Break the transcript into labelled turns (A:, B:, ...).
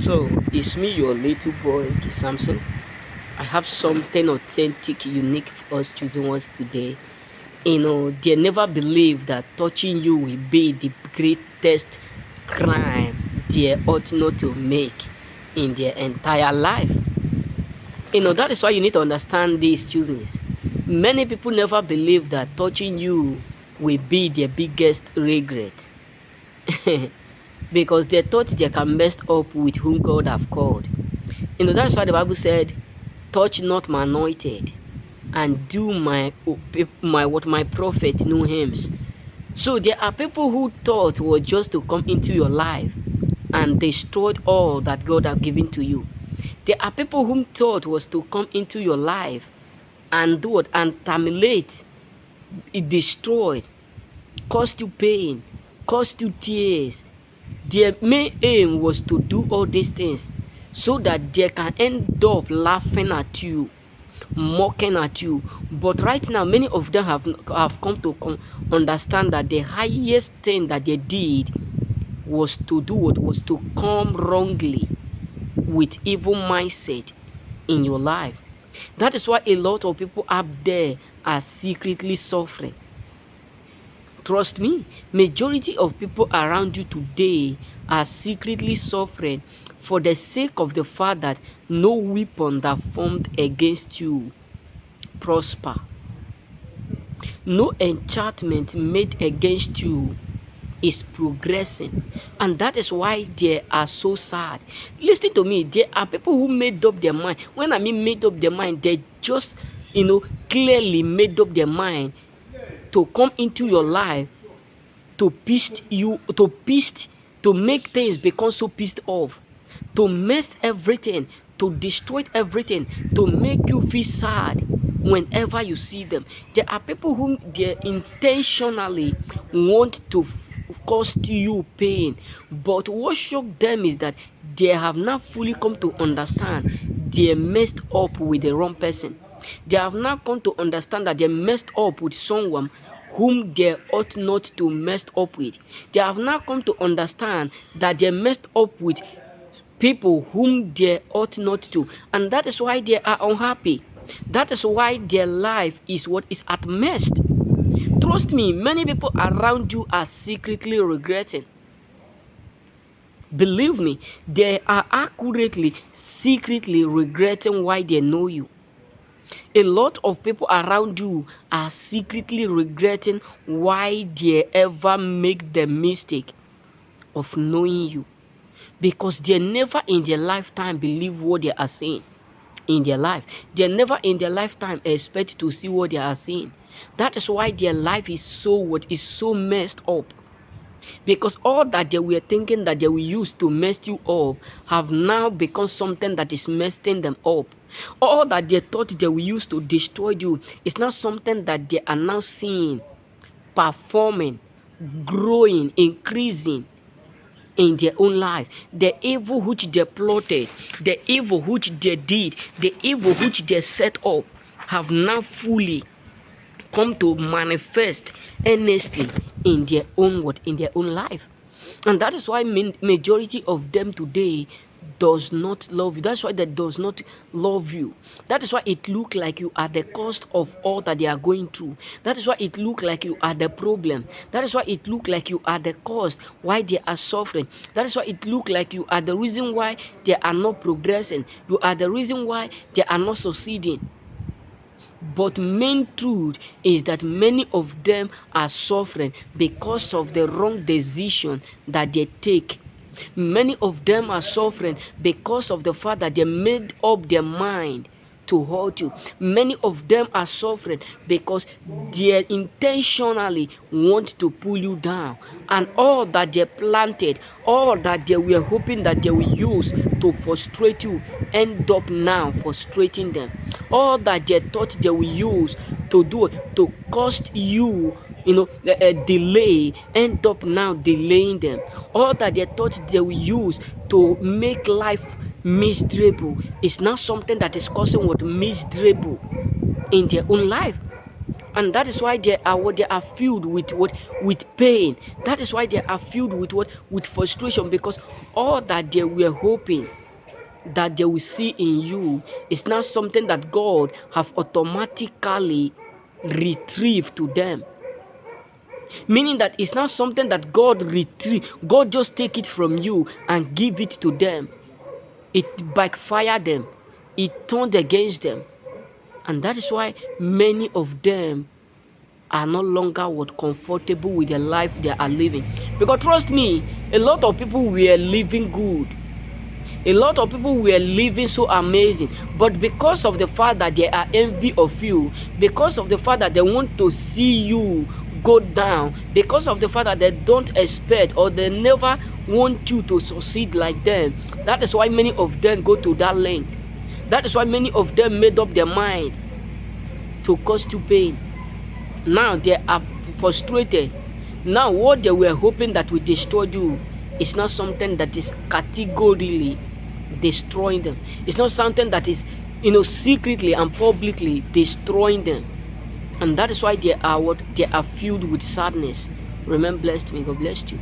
A: So, it's me, your little boy, Samson. I have something authentic, unique for us choosing ones today. They never believe that touching you will be the greatest crime they ought not to make in their entire life. That is why you need to understand these choosings. Many people never believe that touching you will be their biggest regret. Because they thought they can mess up with whom God have called. That's why the Bible said, touch not my anointed, and do my prophet no hymns. So there are people who thought were just to come into your life and destroyed all that God have given to you. There are people whom thought was to come into your life and do it and terminate, it destroyed, caused you pain, caused you tears. Their main aim was to do all these things so that they can end up laughing at you, mocking at you. But right now, many of them have come to understand that the highest thing that they did was to do what was to come wrongly with evil mindset in your life. That is why a lot of people up there are secretly suffering. Trust me, majority of people around you today are secretly suffering for the sake of the fact that no weapon that formed against you prosper. No enchantment made against you is progressing, and that is why they are so sad. Listen to me, there are people who made up their mind. When I mean made up their mind, they just clearly made up their mind to come into your life to to make things become so pissed off, to mess everything, to destroy everything, to make you feel sad whenever you see them. There are people whom they intentionally want to cause you pain, but what shocked them is that they have not fully come to understand they messed up with the wrong person. They have now come to understand that they messed up with someone whom they ought not to mess up with. They have now come to understand that they messed up with people whom they ought not to, and that is why they are unhappy. That is why their life is what is at mess. Trust me, many people around you are secretly regretting. Believe me, they are accurately, secretly regretting why they know you. A lot of people around you are secretly regretting why they ever make the mistake of knowing you, because they never in their lifetime believe what they are saying in their life. They never in their lifetime expect to see what they are seeing. That is why their life is so messed up. Because all that they were thinking that they will use to mess you up have now become something that is messing them up. All that they thought they will use to destroy you is not something that they are now seeing, performing, growing, increasing in their own life. The evil which they plotted, the evil which they did, the evil which they set up have now fully come to manifest earnestly in their own life. And that is why majority of them today does not love you. That's why they does not love you. That is why it look like you are the cost of all that they are going through. That is why it look like you are the problem. That is why it look like you are the cause why they are suffering. That is why it look like you are the reason why they are not progressing. You are the reason why they are not succeeding. But main truth is that many of them are suffering because of the wrong decision that they take. Many of them are suffering because of the fact that they made up their mind to hurt you. Many of them are suffering because they intentionally want to pull you down, and all that they planted, all that they were hoping that they will use to frustrate you, end up now frustrating them. All that they thought they will use to do to cost you delay, end up now delaying them. All that they thought they will use to make life miserable is not something that is causing what miserable in their own life. And that is why they are what they are filled with with pain. That is why they are filled with with frustration, because all that they were hoping that they will see in you is not something that God have automatically retrieved to them. Meaning that it's not something that God just take it from you and give it to them. It backfired them. It turned against them. And that is why many of them are no longer comfortable with the life they are living. Because trust me, a lot of people were living good. A lot of people were living so amazing, but because of the fact that they are envy of you, because of the fact that they want to see you go down, because of the fact that they don't expect or they never want you to succeed like them, that is why many of them go to that length. That is why many of them made up their mind to cause you pain. Now they are frustrated. Now what they were hoping that will destroy you is not something that is categorically destroying them. It's not something that is, secretly and publicly destroying them. And that is why they are filled with sadness. Remain blessed. May God bless you.